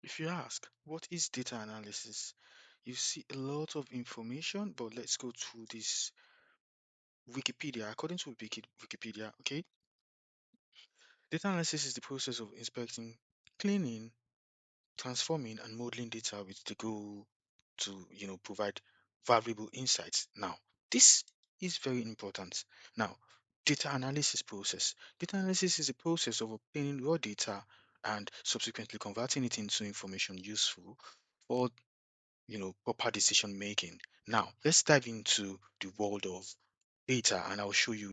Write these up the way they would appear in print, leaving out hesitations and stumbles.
If you ask, what is data analysis? You see a lot of information, but let's go through this Wikipedia. According to Wikipedia, okay, data analysis is the process of inspecting, cleaning, transforming, and modeling data with the goal to, provide valuable insights. Now, this is very important. Now, data analysis process. Data analysis is a process of obtaining raw data and subsequently converting it into information useful for proper decision making. Now, let's dive into the world of data and I'll show you.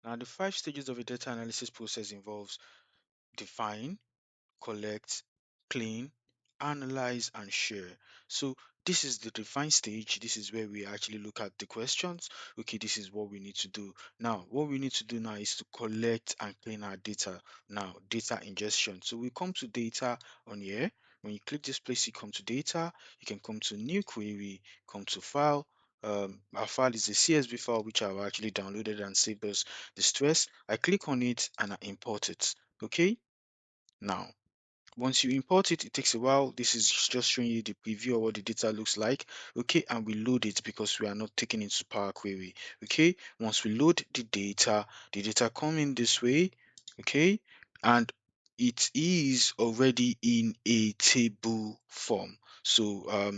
Now, the five stages of a data analysis process involves define, collect, clean, analyze, and share. So this is the define stage. This is where we actually look at the questions. Okay, this is what we need to do. Now, what we need to do now is to collect and clean our data. Now, data ingestion. So we come to data on here. When you click this place, you come to data. You can come to new query, come to file. Our file is a CSV file which I've actually downloaded and saved as the stress. I click on it and I import it. Okay, now once you import it, it takes a while. This is just showing you the preview of what the data looks like. Okay, and we load it because we are not taking it to Power Query. Okay, once we load the data come in this way. Okay, and it is already in a table form. So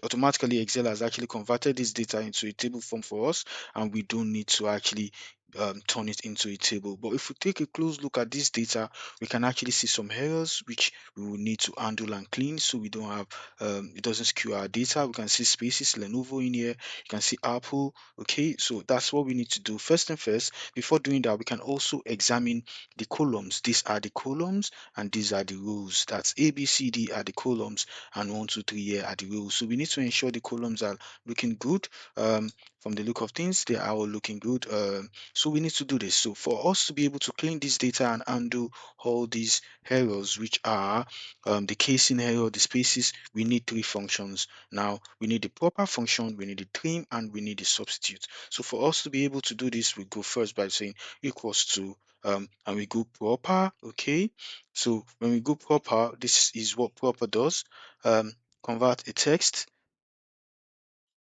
automatically Excel has actually converted this data into a table form for us, and we don't need to actually turn it into a table. But if we take a close look at this data, we can actually see some errors which we will need to handle and clean so we don't have it doesn't skew our data. We can see spaces, Lenovo in here, you can see Apple. Okay, so that's what we need to do. First and first, before doing that, we can also examine the columns. These are the columns and these are the rows. That's A, B, C, D are the columns, and 1, 2, 3 here are the rows. So we need to ensure the columns are looking good. From the look of things, they are all looking good. So we need to do this. So for us to be able to clean this data and undo all these errors, which are the casing error, the spaces, we need three functions. Now we need the proper function, we need the trim, and we need the substitute. So for us to be able to do this, we go first by saying equals to and we go proper. Okay, so when we go proper, this is what proper does. Um, convert a text.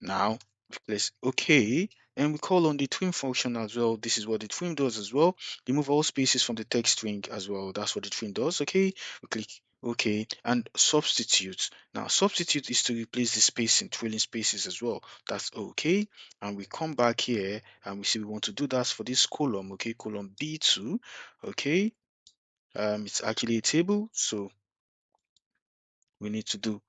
Now place OK, and we call on the trim function as well. This is what the trim does as well. Remove all spaces from the text string as well. That's what the trim does. Okay, we click OK and substitute. Now substitute is to replace the spacing, trailing spaces as well. That's OK, and we come back here and we see we want to do that for this column. Okay, column B2. Okay, it's actually a table, so we need to do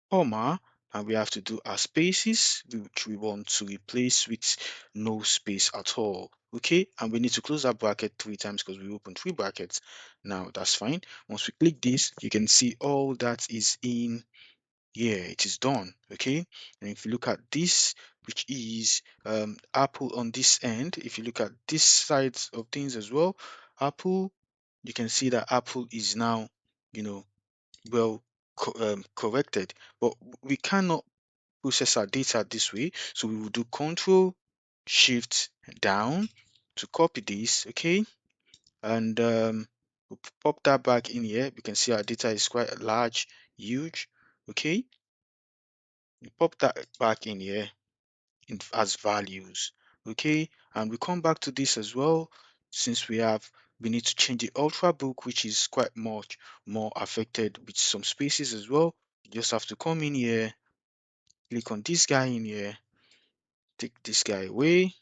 comma, and we have to do our spaces which we want to replace with no space at all. Okay, and we need to close that bracket 3 times because we open 3 brackets. Now that's fine. Once we click this, you can see all that is in here. It is done. Okay, and if you look at this, which is Apple on this end, if you look at this side of things as well, Apple, you can see that Apple is now, you know, well corrected, but we cannot process our data this way, so we will do Control Shift down to copy this. Okay, and we'll pop that back in here. We can see our data is quite large, huge. Okay, we pop that back in here as values. Okay, and we come back to this as well. Since we need to change the ultrabook, which is quite much more affected with some spaces as well. You just have to come in here, click on this guy in here, take this guy away,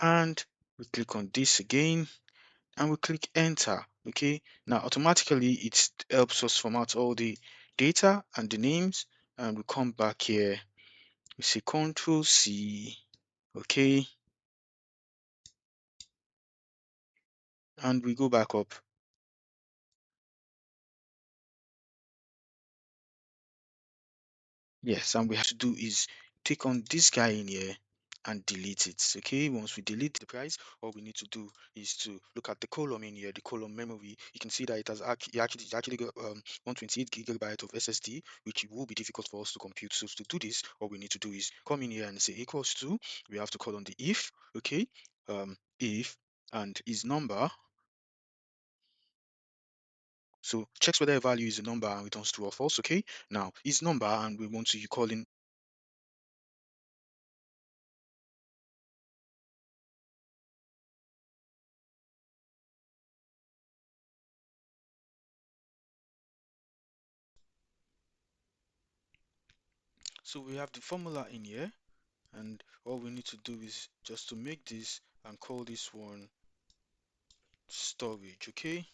and we click on this again, and we click enter. Okay, now automatically it helps us format all the data and the names, and we come back here, we say Control C. Okay, and we go back up. Yes, and we have to do is take on this guy in here and delete it. Okay, once we delete the price, all we need to do is to look at the column in here, the column memory. You can see that it has actually got 128 gigabyte of SSD, which will be difficult for us to compute. So to do this, all we need to do is come in here and say equals to. We have to call on the if. Okay, if and is number So checks whether a value is a number and returns true or false. Okay. Now it's number and we want to call in. So we have the formula in here, and all we need to do is just to make this and call this one storage. Okay.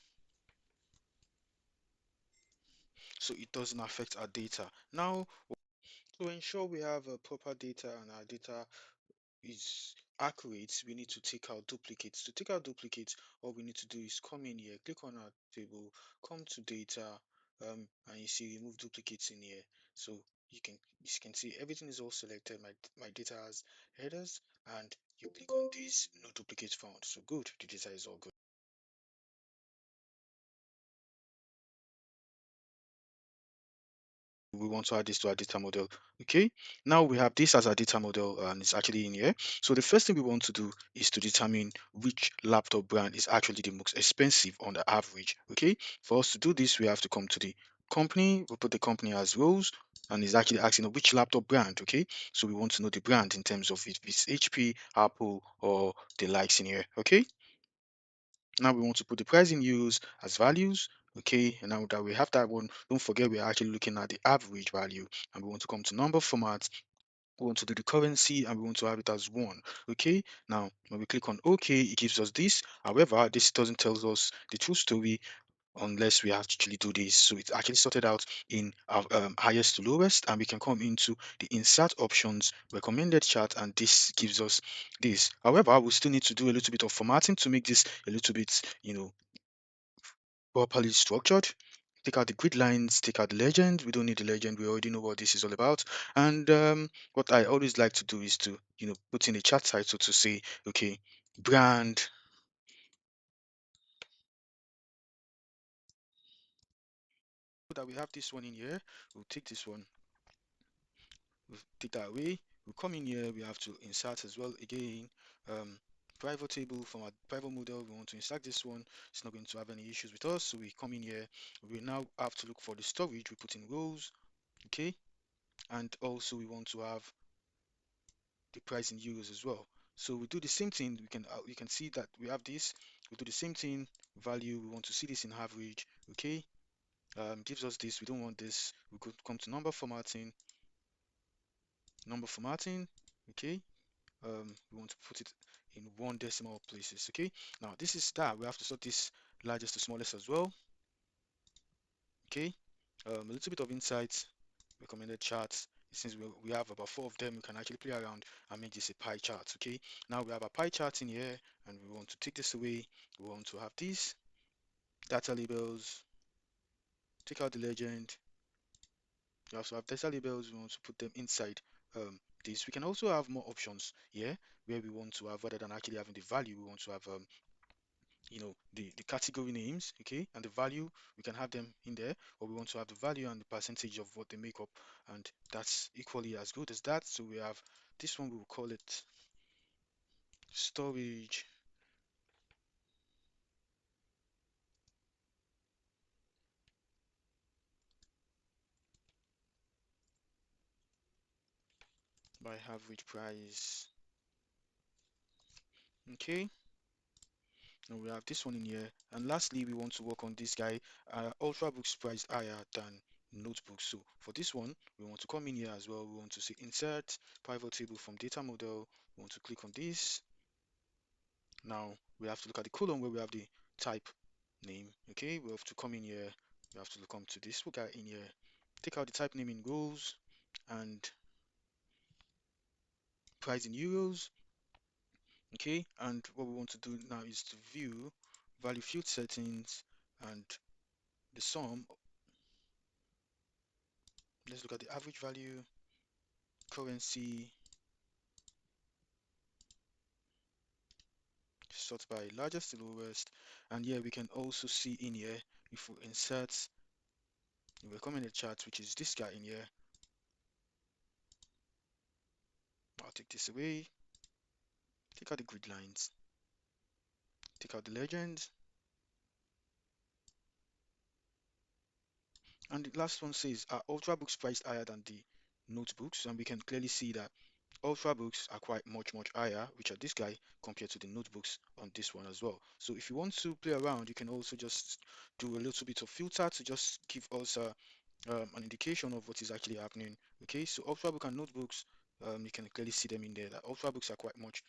So it doesn't affect our data. Now, to ensure we have a proper data and our data is accurate, we need to take out duplicates. To take out duplicates, all we need to do is come in here, click on our table, come to data, and you see remove duplicates in here. So you can see everything is all selected. My data has headers, and you click on this, no duplicates found. So good, the data is all good. We want to add this to our data model. Okay, now we have this as our data model and it's actually in here. So the first thing we want to do is to determine which laptop brand is actually the most expensive on the average. Okay, for us to do this, we have to come to the company. We'll put the company as rows, and it's actually asking which laptop brand. Okay, so we want to know the brand in terms of if it's HP, Apple, or the likes in here. Okay, now we want to put the price in euros as values. Okay, and now that we have that one, don't forget we're actually looking at the average value, and we want to come to number format. We want to do the currency and we want to have it as one. Okay, now when we click on OK, it gives us this. However, this doesn't tell us the true story unless we actually do this. So it's actually sorted out in our highest to lowest, and we can come into the insert options, recommended chart, and this gives us this. However, we still need to do a little bit of formatting to make this a little bit, properly structured. Take out the grid lines, take out the legend. We don't need the legend. We already know what this is all about. And what I always like to do is to, put in a chat title to say, okay, brand. So that we have this one in here. We'll take this one. We'll take that away. We'll come in here. We have to insert as well again. Um, Private table from our private model. We want to insert this one. It's not going to have any issues with us. So we come in here. We now have to look for the storage. We put in rows. Okay, and also we want to have the price in euros as well. So we do the same thing. You can see that we have this. We do the same thing. Value. We want to see this in average. Okay. Gives us this. We don't want this. We could come to number formatting. Number formatting. Okay. We want to put it in one decimal places. Okay. Now this is that. We have to sort this largest to smallest as well. Okay. A little bit of insights. Recommended charts. Since we have about four of them, we can actually play around and make this a pie chart. Okay, now we have a pie chart in here and we want to take this away. We want to have these data labels, take out the legend. We also have data labels. We want to put them inside this. We can also have more options here where we want to have, rather than actually having the value, we want to have the category names, okay, and the value. We can have them in there, or we want to have the value and the percentage of what they make up, and that's equally as good as that. So we have this one, we will call it storage by average price. Okay, and we have this one in here, and lastly we want to work on this guy. Ultrabooks price higher than notebooks. So for this one, we want to come in here as well. We want to say insert pivot table from data model. We want to click on this. Now we have to look at the column where we have the type name. Okay, we have to come in here. We have to come to this guy in here. Take out the type name in rows and price in euros. Okay, and what we want to do now is to view value field settings and the sum. Let's look at the average value, currency, sort by largest to lowest, and here we can also see in here if we insert the recommended chart, which is this guy in here. I'll take this away, take out the grid lines, take out the legend, And the last one says, are ultrabooks priced higher than the notebooks? And we can clearly see that ultrabooks are quite much higher, which are this guy, compared to the notebooks on this one as well. So if you want to play around, you can also just do a little bit of filter to just give us an indication of what is actually happening. Okay, so ultrabook and notebooks, you can clearly see them in there. That ultrabooks are quite much